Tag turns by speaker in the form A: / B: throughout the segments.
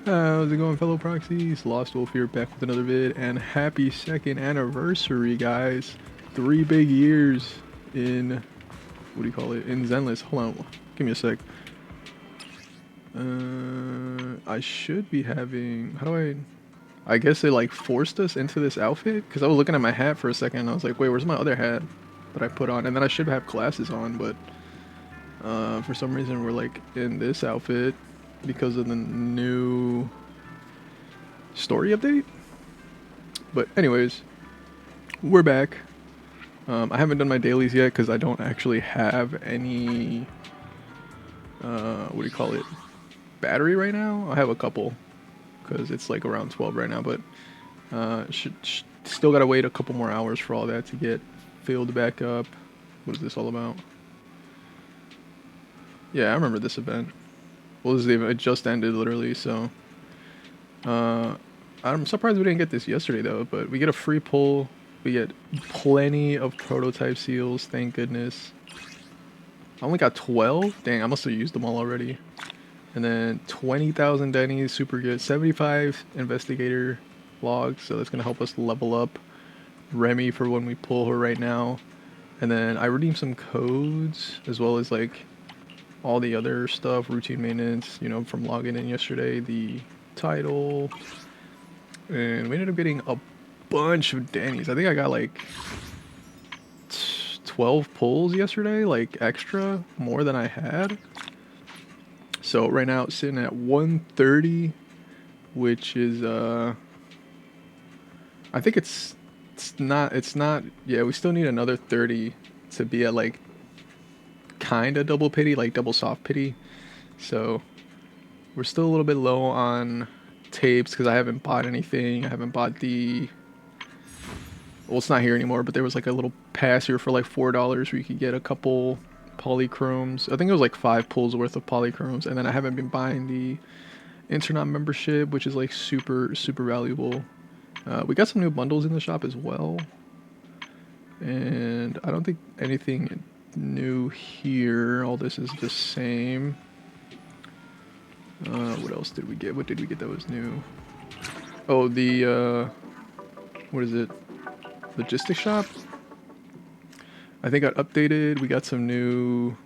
A: How's it going, fellow proxies? Lost Wolf here, back with another vid, and happy second anniversary, guys. 3 big years in, what do you call it, in Zenless. Hold on, give me a sec. I should be having, I guess they like forced us into this outfit, because I was looking at my hat for a second, and I was like, wait, where's my other hat that I put on? And then I should have glasses on, but for some reason we're like in this outfit because of the new story update. But anyways, we're back. I haven't done my dailies yet because I don't actually have any, what do you call it, battery right now. I have a couple because it's like around 12 right now, but still gotta wait a couple more hours for all that to get filled back up. What is this all about? Yeah, I remember this event. Well, this event, it just ended literally, so I'm surprised we didn't get this yesterday though, but we get a free pull. We get plenty of prototype seals, thank goodness. I only got 12? Dang, I must have used them all already. And then 20,000 Denny's, super good. 75 investigator logs, so that's going to help us level up Remy for when we pull her right now. And then I redeemed some codes, as well as like all the other stuff, routine maintenance, you know, from logging in yesterday, the title. And we ended up getting a bunch of Denny's. I think I got like 12 pulls yesterday, like extra, more than I had. So right now it's sitting at 130, which is I think it's not yeah, we still need another 30 to be at like kind of double pity, like double soft pity. So we're still a little bit low on tapes because I haven't bought anything. I haven't bought the, well, it's not here anymore, but there was like a little pass here for like $4 where you could get a couple polychromes. I think it was like 5 pulls worth of polychromes, and then I haven't been buying the internet membership, which is like super valuable. We got some new bundles in the shop as well, and I don't think anything new here. All this is the same. What else did we get? What did we get that was new? Oh, the what is it? Logistics shop. I think got updated. We got some new.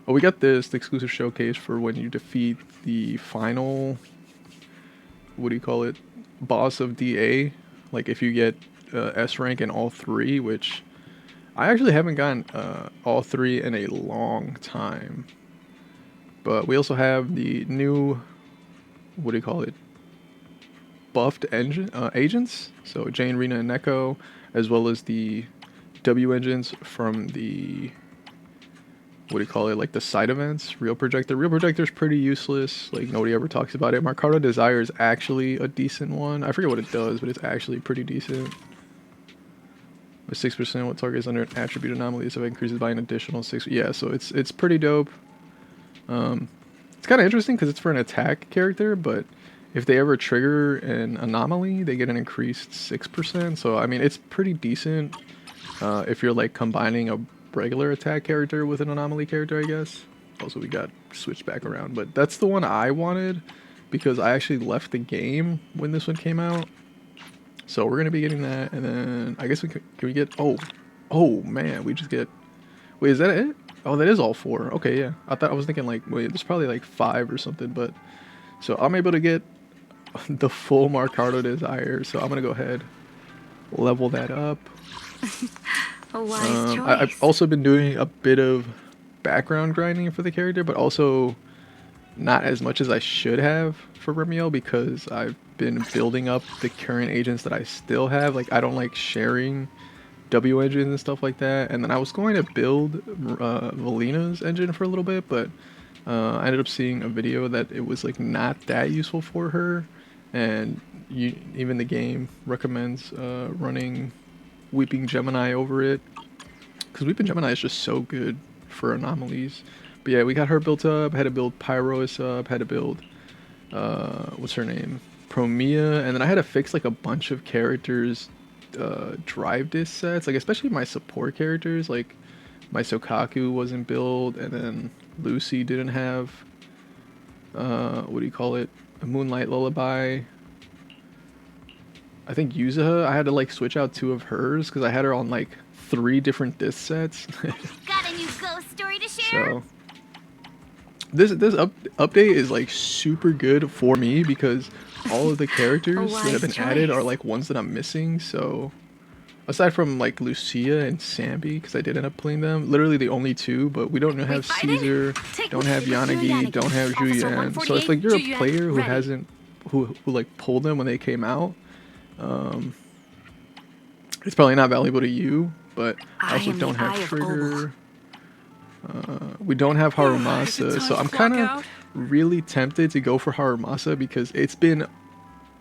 A: Oh, we got this, the exclusive showcase for when you defeat the final, what do you call it, boss of DA. Like if you get S rank in all 3, which I actually haven't gotten all 3 in a long time. But we also have the new, what do you call it, buffed agents. So Jane, Rena, and Neko, as well as the W-engines from the, what do you call it, like the side events. Real Projector is pretty useless, like nobody ever talks about it. Marcardo Desire is actually a decent one. I forget what it does, but it's actually pretty decent. With 6%, what targets under an attribute anomaly, so it increases by an additional 6. Yeah, so it's pretty dope. It's kind of interesting because it's for an attack character, but if they ever trigger an anomaly, they get an increased 6%. So I mean, it's pretty decent if you're like combining a regular attack character with an anomaly character, I guess. Also, we got switched back around, but that's the one I wanted because I actually left the game when this one came out. So we're gonna be getting that, and then I guess can we get, oh man, we just get, wait, is that it? Oh, that is all 4. Okay, yeah. I was thinking like, wait, there's probably like 5 or something, but so I'm able to get the full Marcardo Desire, so I'm gonna go ahead, level that up.
B: A wise
A: I've
B: choice.
A: also been doing a bit of background grinding for the character, but also not as much as I should have for Remielle because I've been building up the current agents that I still have. Like, I don't like sharing W-engines and stuff like that. And then I was going to build Valina's engine for a little bit, but I ended up seeing a video that it was like not that useful for her, and even the game recommends running Weeping Gemini over it, because Weeping Gemini is just so good for anomalies. But yeah, we got her built up. Had to build Pyros up. Had to build what's her name, Promia, and then I had to fix like a bunch of characters drive disc sets, like especially my support characters. Like my Sokaku wasn't built, and then Lucy didn't have what do you call it? A Moonlight Lullaby. I think Yuzuha, I had to like switch out 2 of hers because I had her on like 3 different disc sets.
B: Got a new ghost story to share?
A: So this update is like super good for me because all of the characters that have been added are like ones that I'm missing. So aside from like Lucia and Sambi, because I did end up playing them, literally the only 2, but we don't have Caesar, don't have Yanagi, don't have Julian. So if like you're a player who hasn't, who like pulled them when they came out, it's probably not valuable to you. But I also don't have Trigger. We don't have Harumasa, so I'm kind of really tempted to go for Harumasa because it's been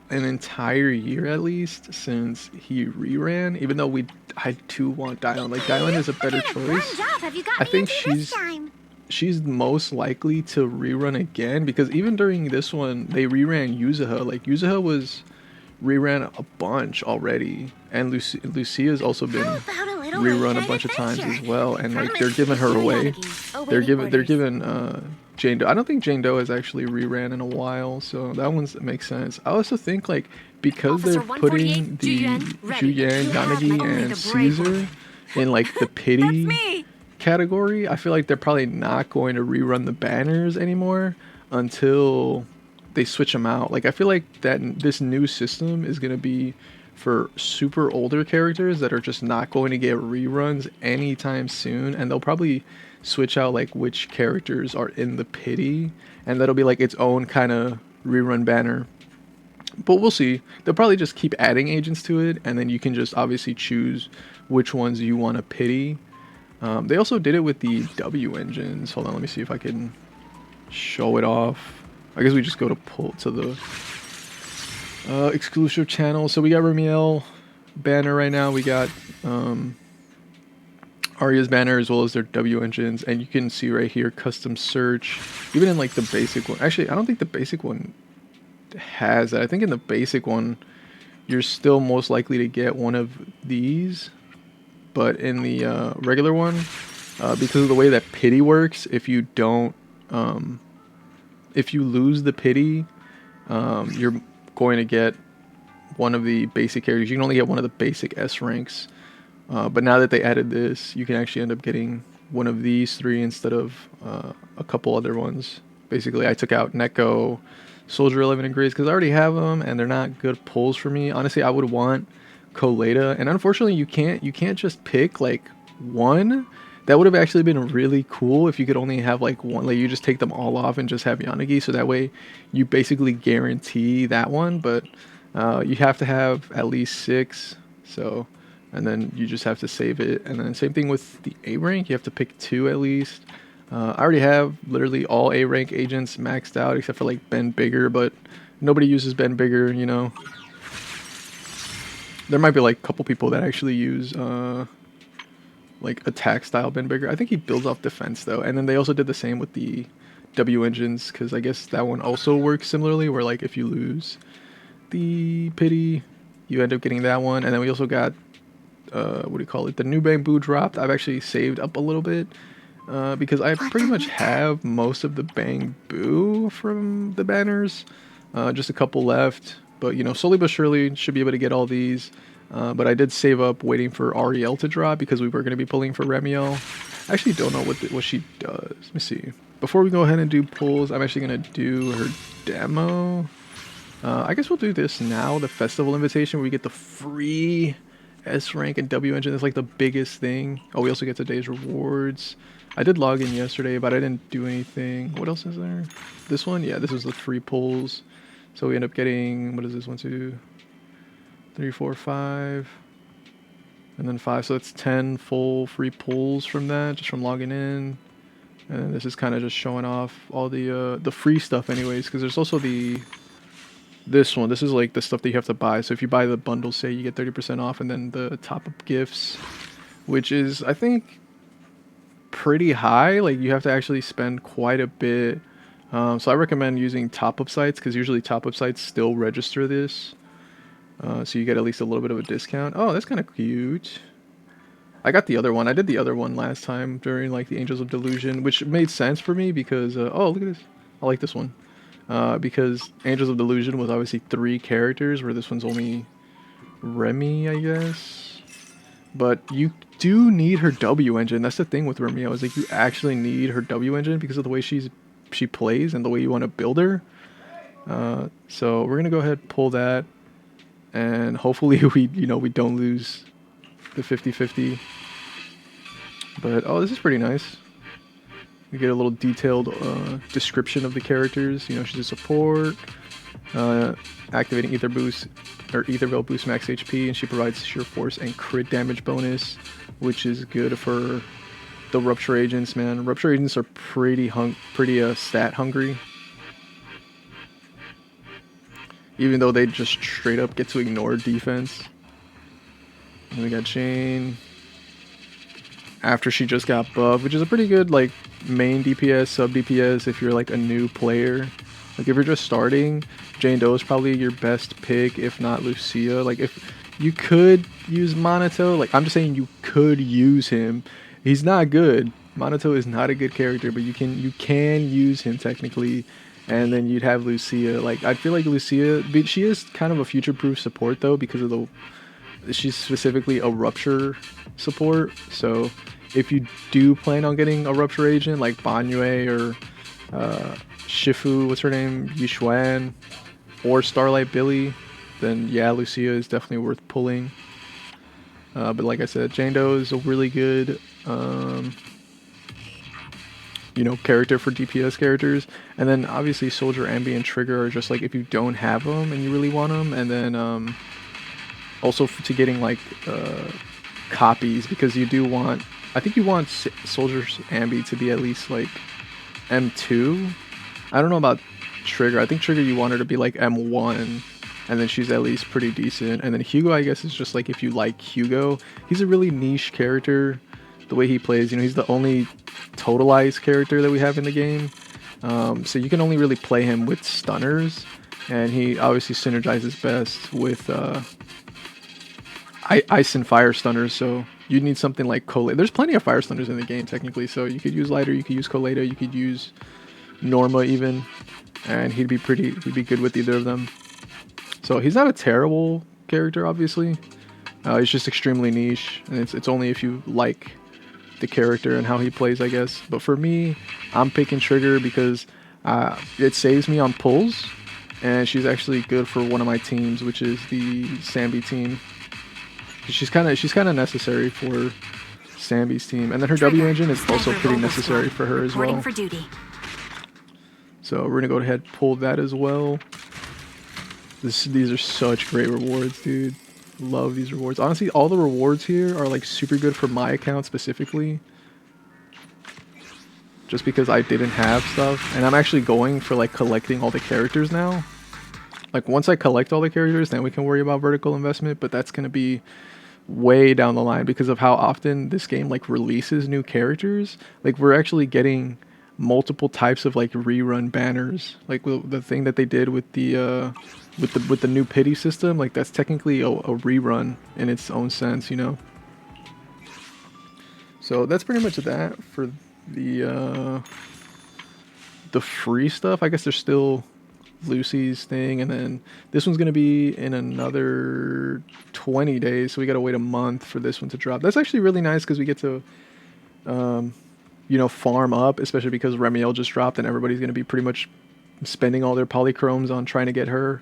A: an entire year at least since he reran. Even though I do want Dylan. Like Dylan is a better choice. I think she's most likely to rerun again because even during this one they reran Yuzuha. Like Yuzuha was reran a bunch already, and Lucia's also been rerun a bunch of times as well, and like they're giving her away. They're giving Jane Doe. I don't think Jane Doe has actually reran in a while, so that one makes sense. I also think like because they're putting the Juyan, Yanagi, and Caesar in like the pity category, I feel like they're probably not going to rerun the banners anymore until they switch them out. Like I feel like that this new system is going to be for super older characters that are just not going to get reruns anytime soon, and they'll probably switch out like which characters are in the pity, and that'll be like its own kind of rerun banner. But we'll see. They'll probably just keep adding agents to it, and then you can just obviously choose which ones you want to pity. They also did it with the W-engines. Hold on, let me see if I can show it off. I guess we just go to pull to the exclusive channel. So we got Remielle banner right now. We got Arya's banner as well as their W-engines, and you can see right here custom search. Even in like the basic one, actually I don't think the basic one has that. I think in the basic one you're still most likely to get one of these, but in the regular one, because of the way that pity works, if you don't if you lose the pity, you're going to get one of the basic characters. You can only get one of the basic S ranks. But now that they added this, you can actually end up getting one of these 3 instead of a couple other ones. Basically, I took out Neko, Soldier 11, and Grace because I already have them, and they're not good pulls for me. Honestly, I would want Coleta, and unfortunately, you can't just pick like one. That would have actually been really cool if you could only have like one. Like you just take them all off and just have Yanagi, so that way you basically guarantee that one. But you have to have at least 6. So. And then you just have to save it. And then same thing with the A rank. You have to pick 2 at least. I already have literally all A rank agents maxed out except for like Ben Bigger, but nobody uses Ben Bigger, you know. There might be like a couple people that actually use like attack style Ben Bigger. I think he builds off defense though. And then they also did the same with the W engines, because I guess that one also works similarly, where like if you lose the pity, you end up getting that one. And then we also got what do you call it? The new bamboo dropped. I've actually saved up a little bit because I pretty much have most of the bamboo from the banners. Just a couple left, but you know, slowly but surely should be able to get all these. But I did save up waiting for Ariel to drop because we were going to be pulling for Remielle. I actually don't know what she does. Let me see. Before we go ahead and do pulls, I'm actually going to do her demo. I guess we'll do this now, the festival invitation where we get the free S rank and W engine. Is like the biggest thing. Oh, we also get today's rewards. I did log in yesterday, but I didn't do anything. What else is there? This one? Yeah, this is the free pulls. So we end up getting, what is this? 1, 2, 3, 4, 5. And then 5. So it's 10 full free pulls from that, just from logging in. And this is kind of just showing off all the free stuff anyways, because there's also this one. This is like the stuff that you have to buy. So if you buy the bundle, say, you get 30% off, and then the top-up gifts, which is, I think, pretty high. Like, you have to actually spend quite a bit. So I recommend using top-up sites, because usually top-up sites still register this. So you get at least a little bit of a discount. Oh, that's kind of cute. I got the other one. I did the other one last time during, like, the Angels of Delusion, which made sense for me because, oh, look at this. I like this one. because Angels of Delusion was obviously 3 characters, where this one's only Remy, I guess. But you do need her W-engine. That's the thing with Remielle, is like you actually need her W-engine because of the way she plays and the way you want to build her. So we're gonna go ahead and pull that, and hopefully we don't lose the 50-50. But oh, this is pretty nice. We get a little detailed description of the characters. You know, she's a support, activating Ether Boost or Ether Belt boost max HP, and she provides sheer force and crit damage bonus, which is good for the Rupture Agents. Man, Rupture Agents are pretty stat hungry, even though they just straight up get to ignore defense. And we got Jane after she just got buffed, which is a pretty good like main DPS, sub DPS if you're like a new player. Like if you're just starting, Jane Doe is probably your best pick, if not Lucia. Like if you could use Monato, like I'm just saying you could use him. He's not good. Monato is not a good character, but you can use him technically, and then you'd have Lucia. Like I feel like Lucia, she is kind of a future-proof support though, because of she's specifically a Rupture support. So if you do plan on getting a Rupture agent like Banyue or Shifu, what's her name, Yishuan, or Starlight Billy, then yeah, Lucia is definitely worth pulling. But like I said, Jane Doe is a really good character for DPS characters. And then obviously Soldier, Ambi, and Trigger are just like if you don't have them and you really want them. And then also to getting like copies, because you do want, I think you want Soldier's Ambi to be at least like M2. I don't know about Trigger. I think Trigger you want her to be like M1, and then she's at least pretty decent. And then Hugo, I guess, is just like if you like Hugo. He's a really niche character. The way he plays, he's the only totalized character that we have in the game. So you can only really play him with stunners, and he obviously synergizes best with ice and fire stunners. So you need something like Coleta. There's plenty of fire stunners in the game technically, so you could use Lighter, you could use Coleta, you could use Norma even, and he'd be good with either of them. So he's not a terrible character, obviously. He's just extremely niche, and it's only if you like the character and how he plays, I guess. But for me, I'm picking Trigger because it saves me on pulls, and she's actually good for one of my teams, which is the Sambi team. She's kind of necessary for Sambi's team, and then her W engine is also pretty necessary for her as well. So we're gonna go ahead and pull that as well. These are such great rewards, dude. Love these rewards. Honestly, all the rewards here are like super good for my account specifically, just because I didn't have stuff, and I'm actually going for like collecting all the characters now. Like once I collect all the characters, then we can worry about vertical investment, but that's gonna be way down the line because of how often this game like releases new characters. Like we're actually getting multiple types of like rerun banners, like the thing that they did with the with the new pity system. Like that's technically a rerun in its own sense, So that's pretty much that for the free stuff. I guess there's still Lucy's thing, and then this one's gonna be in another 20 days, so we gotta wait a month for this one to drop. That's actually really nice because we get to farm up, especially because Remielle just dropped and everybody's gonna be pretty much spending all their polychromes on trying to get her.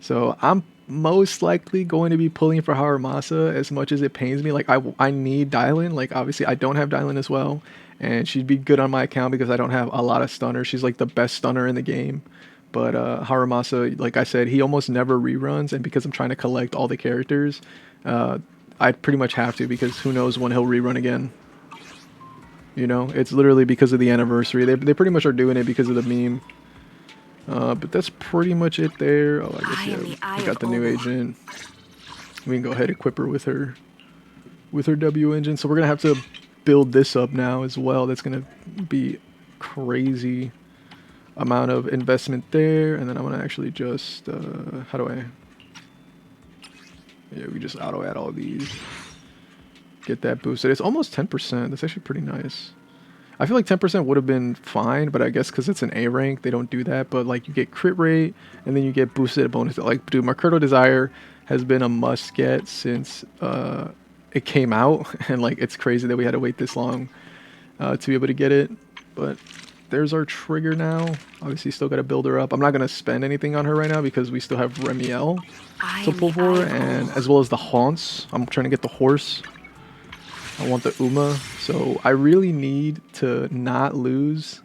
A: So I'm most likely going to be pulling for Haramasa, as much as it pains me. Like I need Dylan. Like obviously I don't have Dylan as well, and she'd be good on my account because I don't have a lot of stunners. She's like the best stunner in the game. But Haramasa, like I said, he almost never reruns, and because I'm trying to collect all the characters, I pretty much have to, because who knows when he'll rerun again. It's literally because of the anniversary. They pretty much are doing it because of the meme. But that's pretty much it there. Oh, I guess we got the new agent. We can go ahead and equip her with her W engine. So we're gonna have to build this up now as well. That's gonna be crazy amount of investment there. And then I'm gonna actually just how do I? Yeah, we just auto add all these. Get that boosted. It's almost 10%. That's actually pretty nice. I feel like 10% would have been fine, but I guess because it's an A rank, they don't do that. But like you get crit rate, and then you get boosted bonus. Like, dude, Mercado Desire has been a must get since it came out, and like it's crazy that we had to wait this long to be able to get it. But there's our trigger now. Obviously, still got to build her up. I'm not gonna spend anything on her right now because we still have Remielle to pull for, and as well as the haunts. I'm trying to get the horse. I want the Uma, so I really need to not lose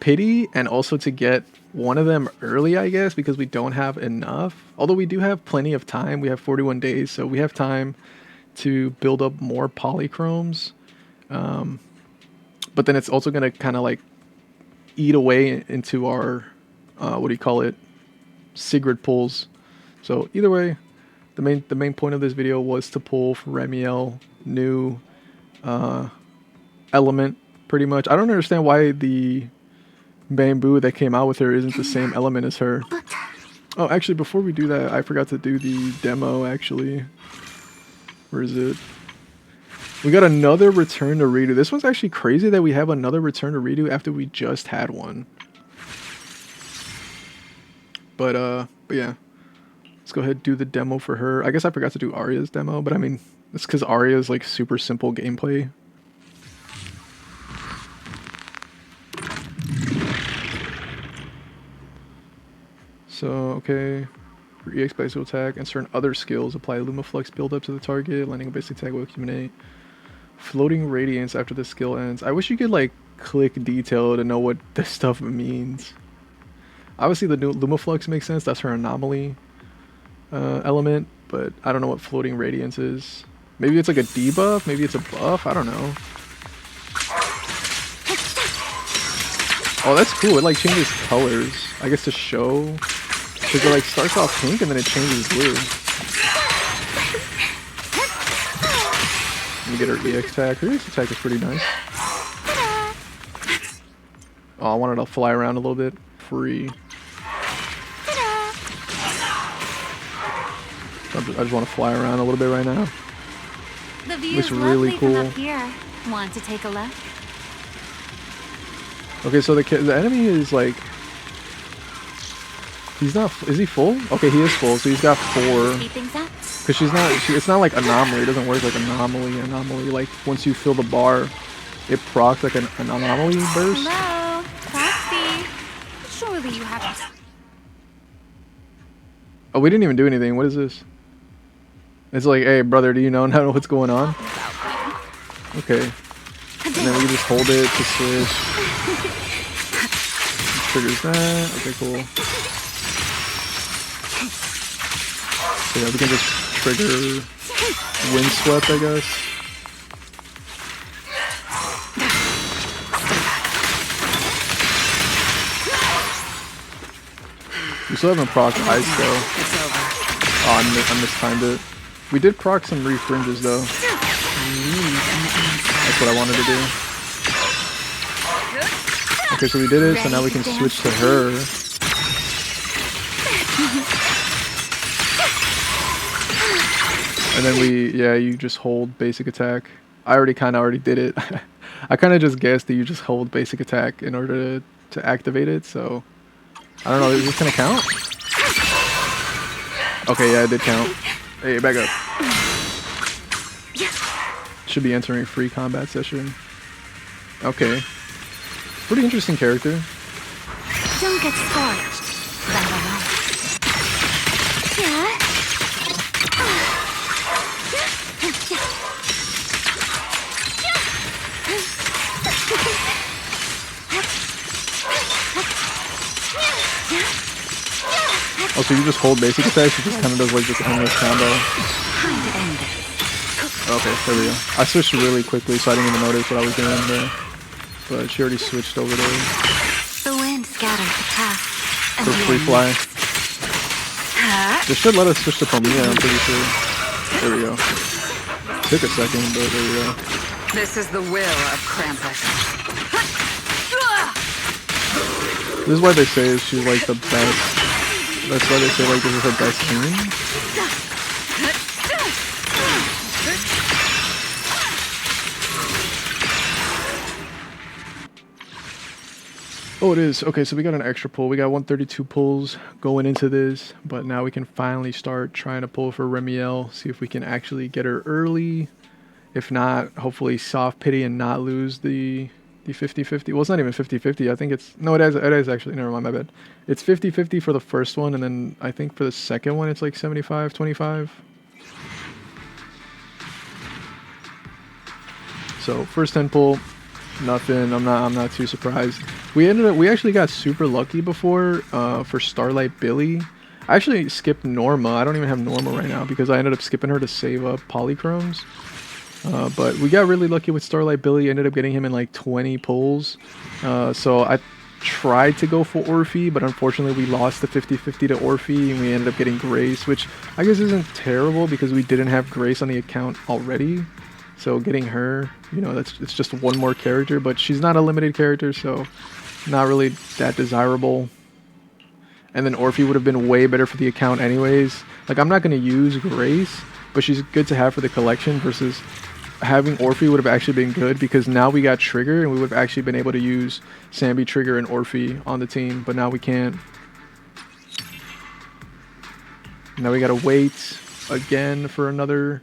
A: Pity and also to get one of them early, I guess, because we don't have enough. Although we do have plenty of time. We have 41 days, so we have time to build up more polychromes. But then it's also going to kind of like eat away into our, what do you call it, Sigrid pulls. So either way, the main point of this video was to pull for Remielle new element, pretty much. I don't understand why the bamboo that came out with her isn't the same element as her. Oh, actually, before we do that, I forgot to do the demo, actually. Where is it? We got another return to redo. This one's actually crazy that we have another return to redo after we just had one. But yeah. Let's go ahead and do the demo for her. I guess I forgot to do Arya's demo, but I mean, it's because Arya's like super simple gameplay. So, okay. For EX basic attack and certain other skills, apply Lumaflux build up to the target. Landing a basic attack will accumulate floating radiance after the skill ends. I wish you could like click detail to know what this stuff means. Obviously the new Lumaflux makes sense. That's her anomaly element, but I don't know what floating radiance is. Maybe it's like a debuff, maybe it's a buff, I don't know. Oh, that's cool. It like changes colors, I guess, to show, because it like starts off pink and then it changes blue. Let me get her EX attack. Her EX attack is pretty nice. Oh, I wanted to fly around a little bit. Free. I just want to fly around a little bit right now.
B: The view
A: Looks
B: is
A: really
B: lovely
A: cool.
B: from up here. Want to take a look?
A: Okay, so the enemy is like, he's not. Is he full? Okay, he is full. So he's got 4.
B: Speed things up.
A: Because she's not. It's not like anomaly. It doesn't work like anomaly. Anomaly. Like once you fill the bar, it procs like an anomaly burst.
B: Hello, Foxy. Surely you have.
A: Oh, we didn't even do anything. What is this? It's like, hey, brother, do you know what's going on? Okay. And then we just hold it to switch. Triggers that. Okay, cool. So yeah, we can just trigger Windswept, I guess. We still haven't proc Ice though. Oh, I mistimed it. We did proc some refringes though. That's what I wanted to do. Okay, so we did it, so now we can switch to her. And then you just hold basic attack. I already did it. I kind of just guessed that you just hold basic attack in order to activate it, so I don't know, is this gonna count? Okay, yeah, it did count. Hey, back up. Should be entering free combat session. Okay. Pretty interesting character.
B: Don't get scorched. Yeah.
A: Oh, so you just hold basic attack, she just kind of does like this endless combo. Okay, there we go. I switched really quickly, so I didn't even notice what I was doing there. But she already switched over there.
B: The wind scatters the chaff.
A: For free fly. This should let us switch to Pomia, I'm pretty sure. There we go. Took a second, but there we go.
C: This is the will of Krampus.
A: This is why they say she's like the best. That's why they say like this is her best team. Oh, it is. Okay, so we got an extra pull. We got 132 pulls going into this, but now we can finally start trying to pull for Remielle, see if we can actually get her early. If not, hopefully soft pity and not lose the 50-50. Well, it's not even 50-50. I think it's... No, it is actually. Never mind, my bad. It's 50-50 for the first one, and then I think for the second one, it's like 75-25. So, first 10 pull, nothing. I'm not too surprised. We actually got super lucky before for Starlight Billy. I actually skipped Norma. I don't even have Norma right now because I ended up skipping her to save up polychromes. But we got really lucky with Starlight Billy. Ended up getting him in like 20 pulls. So I tried to go for Orphe, but unfortunately we lost the 50-50 to Orphe, and we ended up getting Grace, which I guess isn't terrible because we didn't have Grace on the account already. So getting her, you know, it's just one more character, but she's not a limited character, so not really that desirable. And then Orphe would have been way better for the account anyways. Like, I'm not going to use Grace, but she's good to have for the collection versus having Orphe would have actually been good because now we got Trigger and we would have actually been able to use Sambi, Trigger, and Orphe on the team, but now we can't. Now we got to wait again for another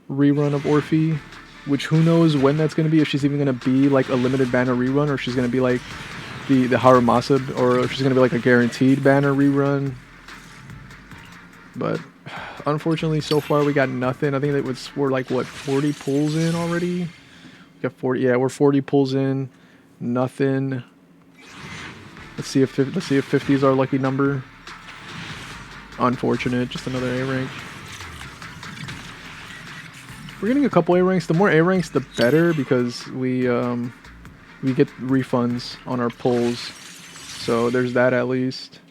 A: rerun of Orphe, which who knows when that's going to be, if she's even going to be like a limited banner rerun, or if she's going to be like the Harumasa, or if she's going to be like a guaranteed banner rerun. But unfortunately, so far we got nothing. I think we're like, what, 40 pulls in already? We got 40. Yeah, we're 40 pulls in. Nothing. Let's see if 50 is our lucky number. Unfortunate, just another A rank. We're getting a couple A ranks. The more A ranks, the better, because we get refunds on our pulls. So there's that at least.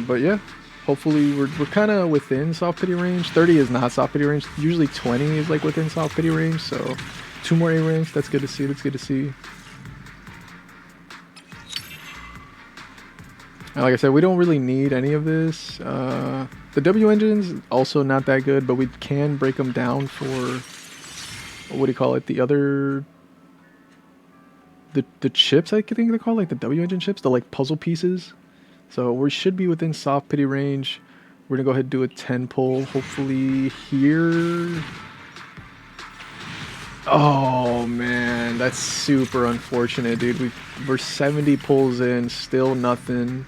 A: But yeah, hopefully we're kind of within soft pity range. 30 is not soft pity range. Usually 20 is like within soft pity range. So 2 more A ranks. That's good to see. That's good to see. And like I said, we don't really need any of this. The W-engines also not that good, but we can break them down for, what do you call it? The other, the chips, I think they're called, like the W-engine chips, the like puzzle pieces. So we should be within soft pity range. We're gonna go ahead and do a 10 pull, hopefully here. Oh man, that's super unfortunate, dude. We're 70 pulls in, still nothing.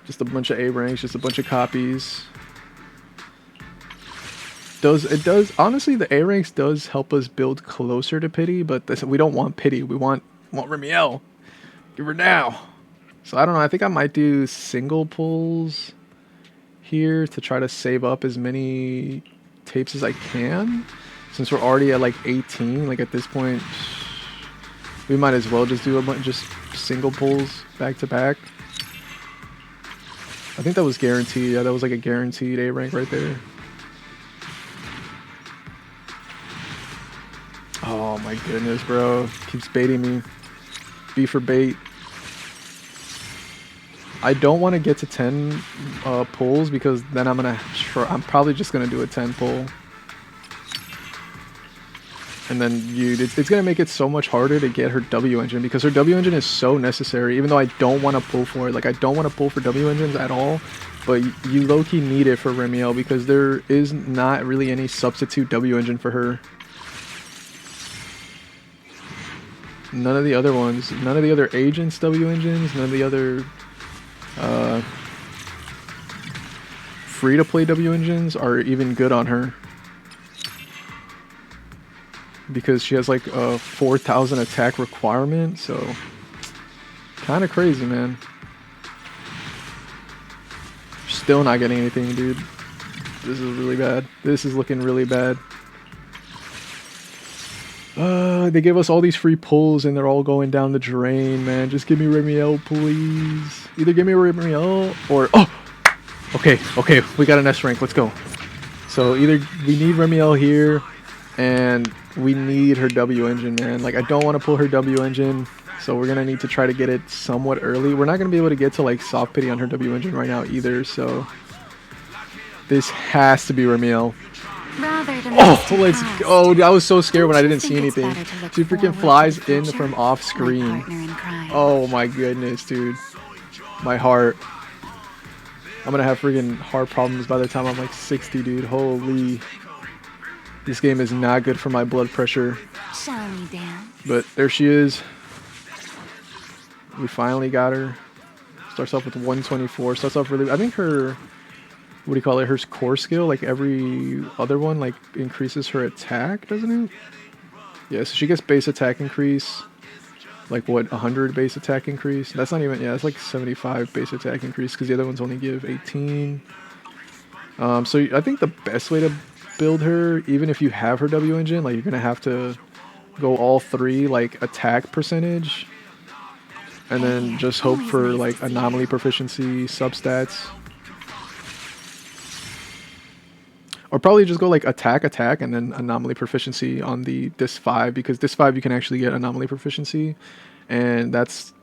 A: Just a bunch of A ranks, just a bunch of copies. It does honestly, the A ranks does help us build closer to pity, but we don't want pity. We want Remielle. Give her now. So I don't know. I think I might do single pulls here to try to save up as many tapes as I can. Since we're already at like 18, like at this point, we might as well just do a bunch, just single pulls back to back. I think that was guaranteed. Yeah, that was like a guaranteed A rank right there. Oh my goodness, bro. Keeps baiting me. B for bait. I don't want to get to 10 pulls because then I'm probably just gonna do a 10 pull. And then it's gonna make it so much harder to get her W-engine because her W-engine is so necessary, even though I don't want to pull for it. Like, I don't want to pull for W-engines at all, but you low-key need it for Remielle because there is not really any substitute W-engine for her. None of the other ones, none of the other agents W-engines, none of the other free-to-play W-engines are even good on her. Because she has like a 4,000 attack requirement, so kind of crazy, man. Still not getting anything, dude. This is really bad. This is looking really bad. They gave us all these free pulls and they're all going down the drain, man. Just give me Remielle, please. Either give me Remielle or... Oh! Okay, we got an S rank. Let's go. So either we need Remielle here and we need her W-engine, man. Like, I don't want to pull her W-engine, so we're going to need to try to get it somewhat early. We're not going to be able to get to, like, soft pity on her W-engine right now either, so this has to be Remielle.
B: Rather than
A: Oh,
B: distant
A: let's
B: past,
A: go. I was so scared when I didn't
B: don't
A: see
B: you think
A: anything.
B: it's better to look
A: She freaking
B: forward to
A: flies
B: the
A: in
B: future,
A: from off
B: my
A: screen.
B: partner in crime?
A: Oh my goodness, dude. My heart. I'm gonna have freaking heart problems by the time I'm like 60, dude. Holy. This game is not good for my blood pressure.
B: Shall we dance?
A: But there she is. We finally got her. Starts off with 124. Starts off really. I think her. What do you call it? Her core skill, like every other one, like increases her attack, doesn't it? Yeah, so she gets base attack increase. Like what, 100 base attack increase? That's not even. Yeah, it's like 75 base attack increase because the other ones only give 18. So I think the best way to build her, even if you have her W engine, like you're gonna have to go all three, like attack percentage, and then just hope
B: Always
A: for
B: nice
A: like
B: to see
A: anomaly
B: you.
A: proficiency substats. Or probably just go like attack, and then anomaly proficiency on the Dis 5, because Dis 5 you can actually get anomaly proficiency, and that's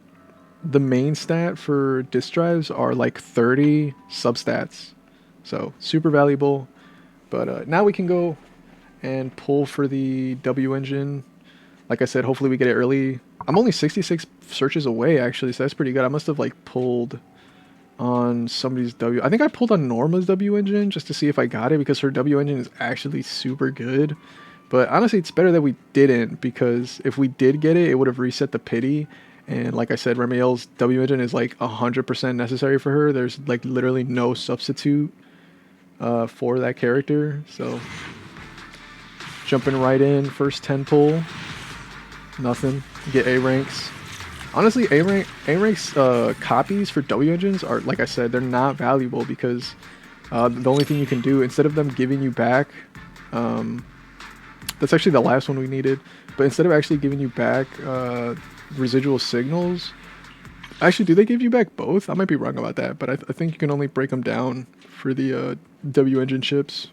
A: the main stat for disk drives are like 30 substats. So super valuable. But now we can go and pull for the W engine. Like I said, hopefully we get it early. I'm only 66 searches away actually, so that's pretty good. I must have like pulled on somebody's W. I think I pulled on Norma's W engine just to see if I got it, because her W engine is actually super good. But honestly, it's better that we didn't, because if we did get it, it would have reset the pity. And like I said, Remielle's W engine is like 100% necessary for her. There's like literally no substitute for that character. So jumping right in, first 10 pull, nothing. Get A ranks. Honestly, A ranks copies for W engines are, like I said, they're not valuable, because the only thing you can do, instead of them giving you back, that's actually the last one we needed, but instead of actually giving you back residual signals, actually, do they give you back both? I might be wrong about that, but I think you can only break them down for the W engine chips.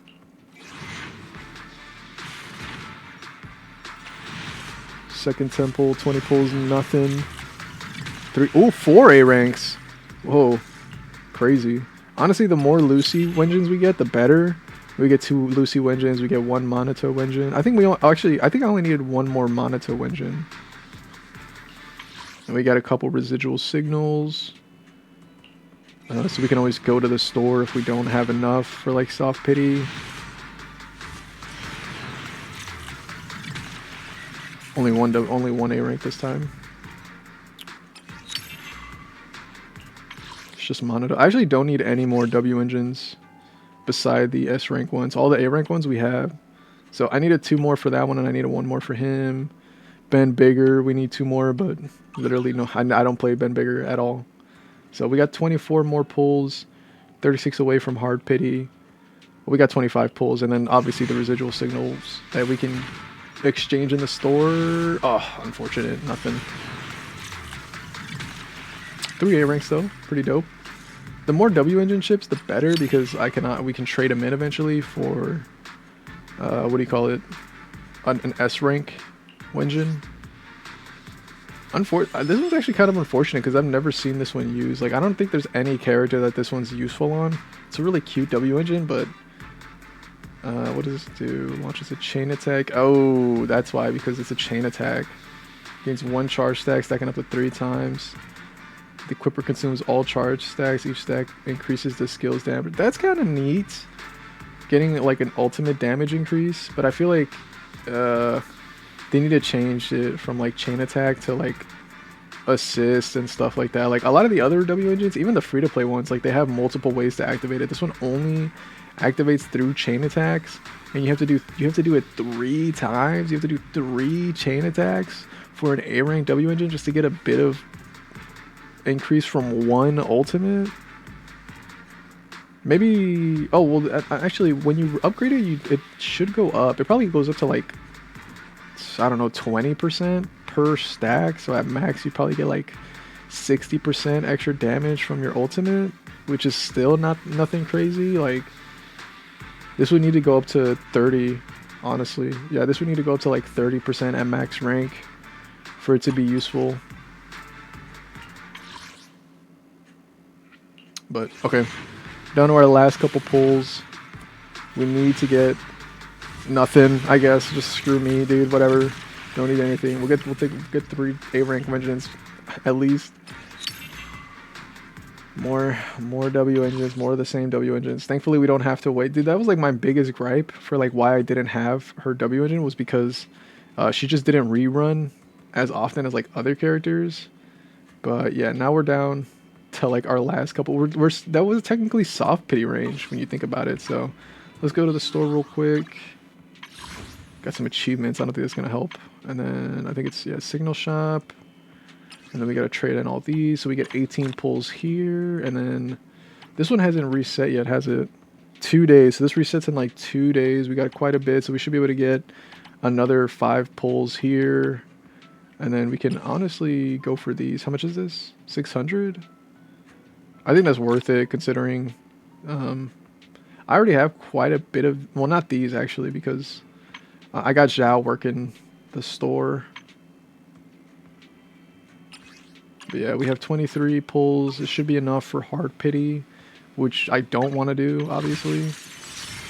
A: Second temple, 20 pulls, nothing. 4 A ranks. Whoa, crazy. Honestly, the more Lucy Wenjins we get, the better. We get 2 Lucy Wenjins, we get 1 Monito Wenjin. I think I think I only needed 1 more Monito Wenjin. And we got a couple residual signals. So we can always go to the store if we don't have enough for like soft pity. Only one A rank this time. It's just Monito. I actually don't need any more W engines beside the S rank ones. All the A rank ones we have. So I needed 2 more for that one, and I needed 1 more for him. Ben Bigger, we need 2 more, but literally no, I don't play Ben Bigger at all. So we got 24 more pulls, 36 away from hard pity. We got 25 pulls, and then obviously the residual signals that we can exchange in the store. Oh, unfortunate, nothing. 3 A ranks though, pretty dope. The more W engine chips, the better, because we can trade them in eventually for what do you call it? An S rank engine. This one's actually kind of unfortunate, because I've never seen this one used. Like, I don't think there's any character that this one's useful on. It's a really cute W engine, but what does this do? Launches a chain attack. Oh, that's why, because it's a chain attack. Gains 1 charge stack, stacking up to 3 times. The equipper consumes all charge stacks. Each stack increases the skill's damage. That's kind of neat. Getting like an ultimate damage increase, but I feel like they need to change it from like chain attack to like assist and stuff like that. Like a lot of the other W engines, even the free-to-play ones, like they have multiple ways to activate it. This one only activates through chain attacks, and you have to do it 3 times. You have to do 3 chain attacks for an A rank W engine just to get a bit of increase from 1 ultimate. Maybe, oh well, actually when you upgrade it, it should go up. It probably goes up to like, I don't know, 20% per stack. So at max you probably get like 60% extra damage from your ultimate, which is still nothing crazy. Like, this would need to go up to 30, honestly. Yeah, this would need to go up to like 30% at max rank for it to be useful. But okay, down to our last couple pulls. We need to get Nothing, I guess. Just screw me, dude. Whatever. Don't need anything. We'll get 3 A rank engines at least. More W engines, more of the same W engines. Thankfully, we don't have to wait. Dude, that was like my biggest gripe for like why I didn't have her W engine was because she just didn't rerun as often as like other characters. But yeah, now we're down to like our last couple. That was technically soft pity range when you think about it. So let's go to the store real quick. Got some achievements. I don't think that's gonna help. And then I think it's signal shop. And then we got to trade in all these. So we get 18 pulls here. And then this one hasn't reset yet, has it? 2 days. So this resets in like 2 days. We got quite a bit. So we should be able to get another 5 pulls here. And then we can honestly go for these. How much is this? 600? I think that's worth it considering I already have quite a bit of... Well, not these actually because I got Zhao working the store. But yeah, we have 23 pulls. It should be enough for hard pity, which I don't want to do, obviously.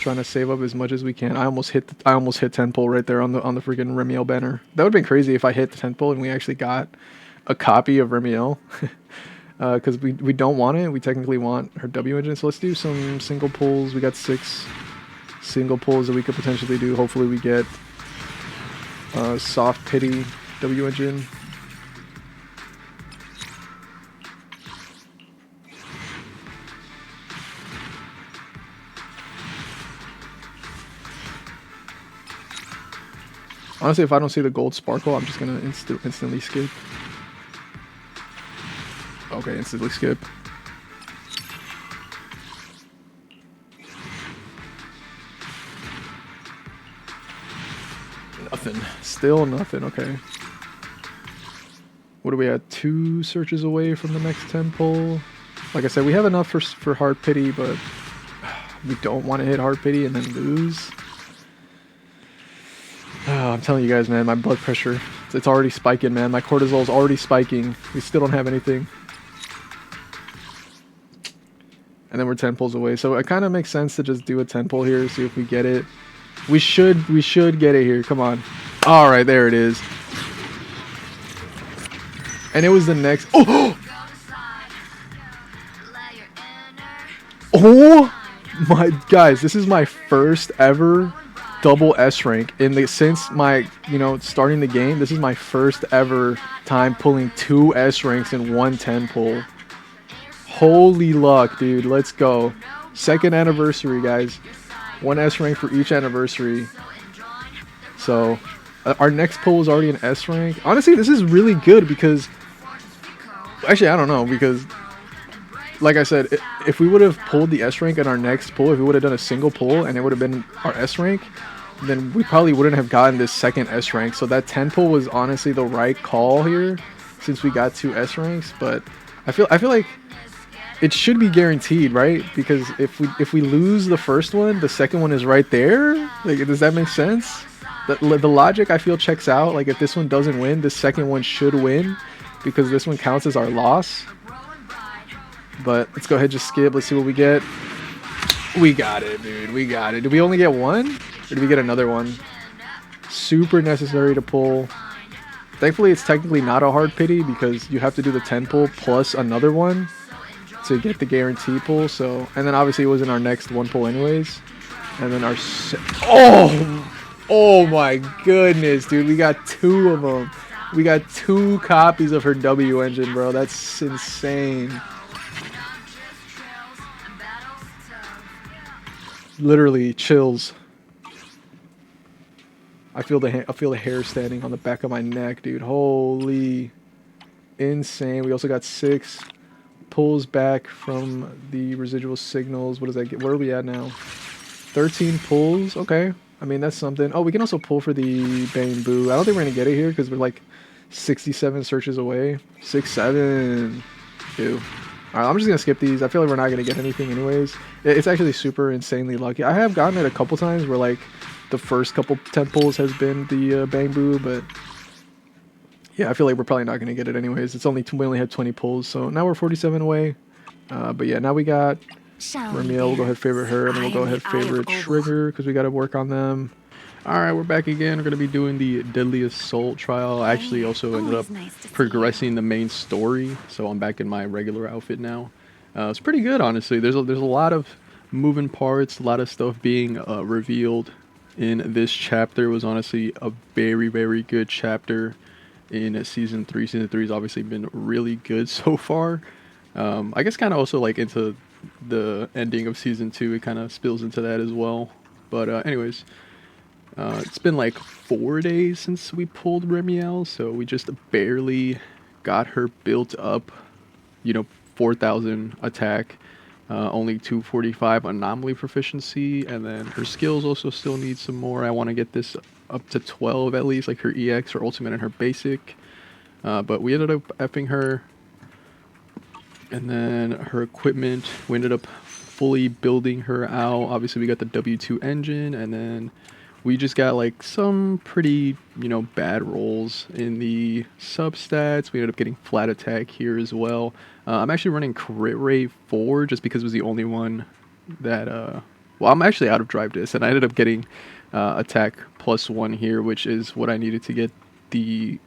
A: Trying to save up as much as we can. I almost hit 10 pull right there on the freaking Remielle banner. That would have been crazy if I hit the 10 pull and we actually got a copy of Remielle. Because we don't want it. We technically want her W engine. So let's do some single pulls. We got 6 single pulls that we could potentially do. Hopefully we get soft pity W engine. Honestly, if I don't see the gold sparkle, I'm just gonna instantly skip. Okay, instantly skip. Nothing. Still nothing. Okay. What are we at? 2 searches away from the next 10 pull. Like I said, we have enough for hard pity, but we don't want to hit hard pity and then lose. Oh, I'm telling you guys, man, my blood pressure, it's already spiking, man. My cortisol's already spiking. We still don't have anything. And then we're 10 pulls away. So it kind of makes sense to just do a 10 pull here, see if we get it. We should get it here. Come on. All right, there it is. And it was the next... Oh! Oh my... Guys, this is my first ever double S rank since my starting the game. This is my first ever time pulling 2 S ranks in one 10 pull. Holy luck, dude. Let's go. 2nd anniversary, guys. 1 S rank for each anniversary. So our next pull is already an S rank. Honestly, this is really good because actually I don't know, because like I said, if we would have pulled the S rank in our next pull, if we would have done a single pull and it would have been our S rank, then we probably wouldn't have gotten this 2nd S rank. So that 10 pull was honestly the right call here since we got 2 S ranks. But I feel like it should be guaranteed, right? Because if we lose the first one, the second one is right there. Like, does that make sense? The logic I feel checks out. Like, if this one doesn't win, the second one should win because this one counts as our loss. But let's go ahead and just skip. Let's see what we get. We got it, dude. We got it. Did we only get 1? Or did we get another one? Super necessary to pull. Thankfully, it's technically not a hard pity because you have to do the 10 pull plus another one to get the guarantee pull. So, and then obviously it was in our next 1 pull anyways. And then our... Oh my goodness, dude. We got 2 of them. We got 2 copies of her W engine, bro. That's insane. Literally chills. I feel the hair standing on the back of my neck, dude. Holy, insane. We also got 6 pulls back from the residual signals. What does that get? Where are we at now? 13 pulls. Okay, I mean that's something. Oh, we can also pull for the bamboo. I don't think we're gonna get it here because we're like 67 searches away. 6, 7. 2. Alright, I'm just going to skip these. I feel like we're not going to get anything anyways. It's actually super insanely lucky. I have gotten it a couple times where like the first couple 10 pulls has been the bamboo, but yeah, I feel like we're probably not going to get it anyways. We only had 20 pulls, so now we're 47 away. But yeah, now we got Remielle. We'll go ahead and favorite her, and then we'll go ahead and favorite Trigger because we got to work on them. Alright, we're back again. We're going to be doing the Deadly Assault trial. I actually also ended up
B: Always nice to see
A: progressing the main story, so I'm back in my regular outfit now. It's pretty good, honestly. There's a lot of moving parts, a lot of stuff being revealed in this chapter. It was honestly a very, very good chapter in Season 3. Season 3 has obviously been really good so far. I guess kind of also like into the ending of Season 2, it kind of spills into that as well. But anyways... it's been like 4 days since we pulled Remielle, so we just barely got her built up. 4,000 attack, only 245 anomaly proficiency, and then her skills also still need some more. I want to get this up to 12 at least, like her EX, her ultimate, and her basic. But we ended up effing her. And then her equipment, we ended up fully building her out. Obviously, we got the W-engine, and then we just got like some pretty, bad rolls in the substats. We ended up getting flat attack here as well. I'm actually running crit rate 4 just because it was the only one that, well, I'm actually out of drive disc, and I ended up getting attack +1 here, which is what I needed to get the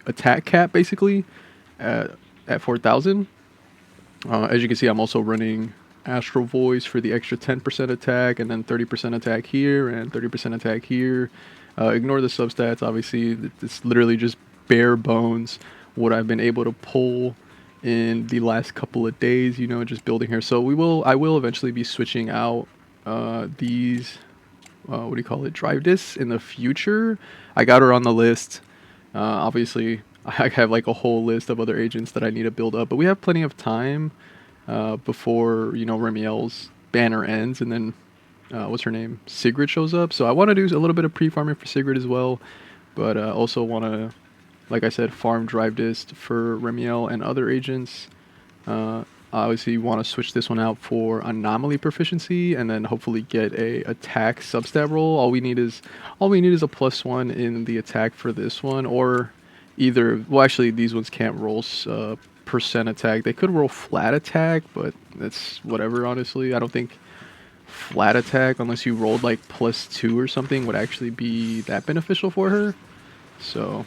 A: attack cap basically at 4,000. As you can see, I'm also running Astral Voice for the extra 10% attack, and then 30% attack here, and 30% attack here. Ignore the substats, obviously. It's literally just bare bones what I've been able to pull in the last couple of days, just building here. So I will eventually be switching out these, what do you call it, drive discs in the future. I got her on the list. Obviously, I have like a whole list of other agents that I need to build up, but we have plenty of time before Remielle's banner ends, and then what's her name, Sigrid, shows up. So I want to do a little bit of pre-farming for Sigrid as well, but also want to, like I said, farm drive disc for Remielle and other agents. Obviously want to switch this one out for anomaly proficiency, and then hopefully get a attack substat roll. All we need is a +1 in the attack for this one, or either, well, actually these ones can't roll percent attack. They could roll flat attack, but that's whatever, honestly. I don't think flat attack, unless you rolled like +2 or something, would actually be that beneficial for her. So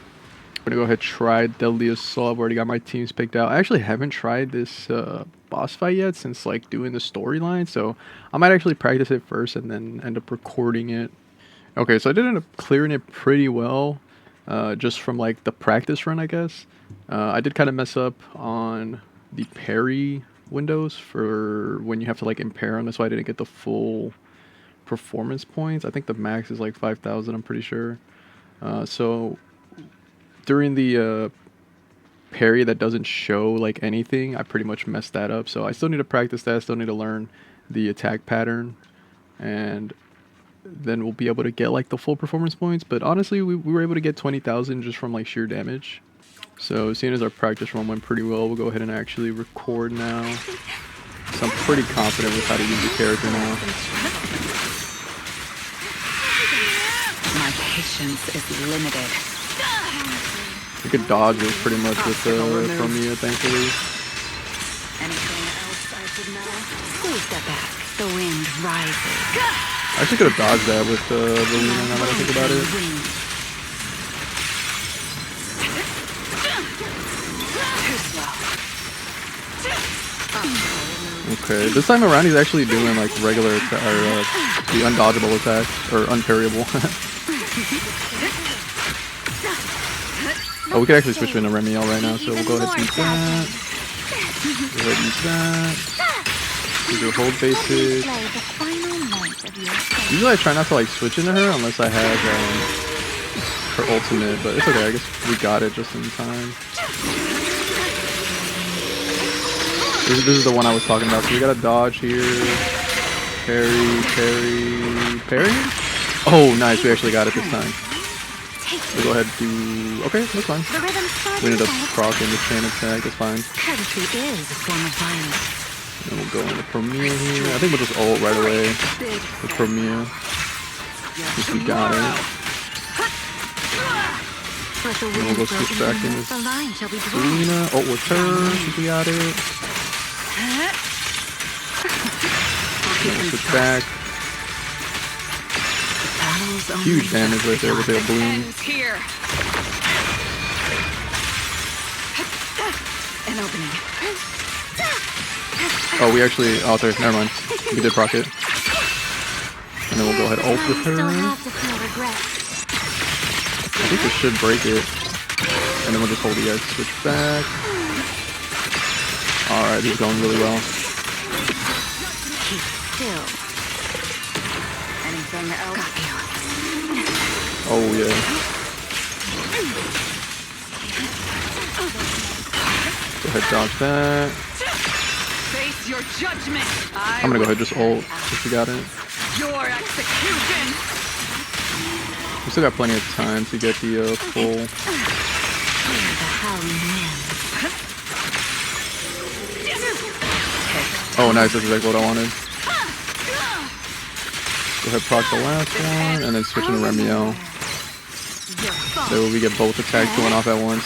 A: I'm gonna go ahead and try Deadly Assault. I've already got my teams picked out. I actually haven't tried this boss fight yet since like doing the storyline, so I might actually practice it first and then end up recording it. Okay, so I did end up clearing it pretty well, just from like the practice run, I guess. I did kind of mess up on the parry windows for when you have to like impair them. That's why I didn't get the full performance points. I think the max is like 5,000, I'm pretty sure. So during the parry that doesn't show like anything, I pretty much messed that up. So I still need to practice that. I still need to learn the attack pattern, and then we'll be able to get like the full performance points. But honestly, we were able to get 20,000 just from like sheer damage. So seeing as our practice run went pretty well, we'll go ahead and actually record now. So I'm pretty confident with how to use the character now.
C: My patience is limited.
A: You could dodge it pretty much with Remielle, thankfully.
C: Anything else I should know? Please step back. The wind rises.
A: I actually could have dodged that with Luna, now that I think about it. Okay, this time around he's actually doing like regular the undodgeable attack, or unparryable. Oh, we could actually switch into Remielle right now, so we'll go ahead and use that. Go ahead and use that. Use your hold basic. Usually I try not to like switch into her unless I have her ultimate, but it's okay, I guess we got it just in time. This is the one I was talking about. So we got a dodge here. Parry, parry, parry. Oh, nice. We actually got it this time. We'll go ahead and do... Okay, that's fine. We ended up proccing the chain attack. That's fine.
C: Courtesy is a form of violence.
A: And we'll go into Remielle here. I think we'll just ult right away with Remielle. Since we got it. And we'll go switch back in with Selena. Ult with her since we got it. We'll switch back.
C: Battles only
A: Huge damage right there with their
C: begun.
A: bloom.
C: Ends here. An opening.
A: Oh, we actually... Oh, there. Never mind. We did proc it. And then we'll go ahead and ult with her.
B: Still have to feel regret.
A: I think this should break it. And then we'll just hold the X, switch back. Alright, this is going really well.
C: Keep still. Anything else? Got you.
A: Oh, yeah. Go ahead, dodge that.
C: Face your judgment.
A: I'm gonna go ahead and just ult if we got it.
C: Your execution.
A: We still got plenty of time to get the full...
C: Hear the howling wind.
A: Oh, nice. That's exactly what I wanted. Go ahead, proc the last one, and then switch into Remielle. So we get both attacks going off at once.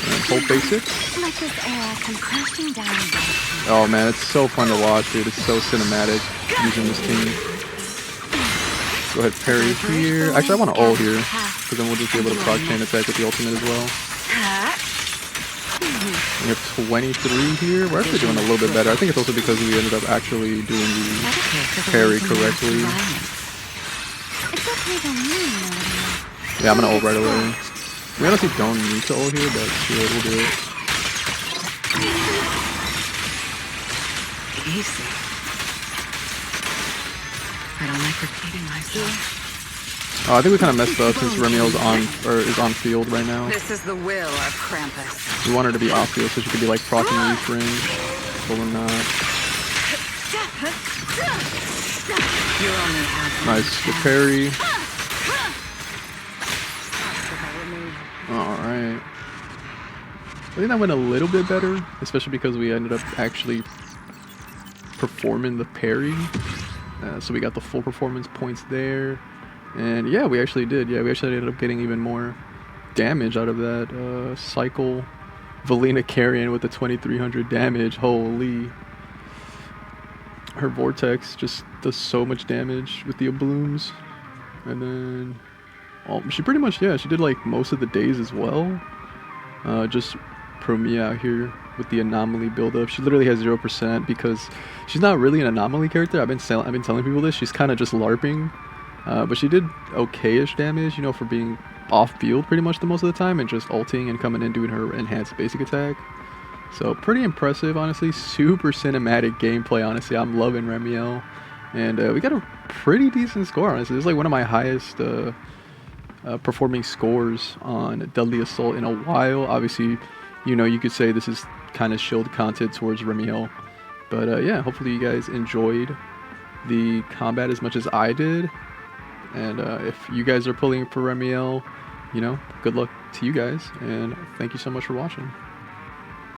A: And hold basic.
B: Let this era come crashing down.
A: Oh man, it's so fun to watch, dude. It's so cinematic using this team. Go ahead, parry here. Actually, I want to ult here, because then we'll just be able to proc chain attack with the ultimate as well. We have 23 here. We're actually doing a little bit better. I think it's also because we ended up actually doing the parry correctly.
B: It's okay to me.
A: Yeah, I'm gonna ult right away. We honestly don't need to ult here, but sure, we'll do it.
C: Easy. I don't like repeating myself.
A: Oh, I think we kind of messed up since Remielle's is on field right now.
C: This is the will of Krampus.
A: We want her to be off field so she could be like proccing leaf range, but we're not.
C: You only have
A: Nice, the parry. Alright. I think that went a little bit better, especially because we ended up actually performing the parry. So we got the full performance points there. And yeah, we actually did. Yeah, we actually ended up getting even more damage out of that cycle. Valina carrying with the 2300 damage. Holy. Her vortex just does so much damage with the blooms. And then she pretty much, yeah, she did like most of the days as well. Just pro me out here with the anomaly buildup. She literally has 0% because she's not really an anomaly character. I've been telling people this. She's kind of just LARPing. But she did okay-ish damage, you know, for being off-field pretty much the most of the time and just ulting and coming in doing her enhanced basic attack. So pretty impressive, honestly. Super cinematic gameplay, honestly. I'm loving Remielle. And we got a pretty decent score, honestly. This is like one of my highest performing scores on Deadly Assault in a while. Obviously, you know, you could say this is kind of shield content towards Remielle. But yeah, hopefully you guys enjoyed the combat as much as I did. And if you guys are pulling for Remielle, you know, good luck to you guys. And thank you so much for watching.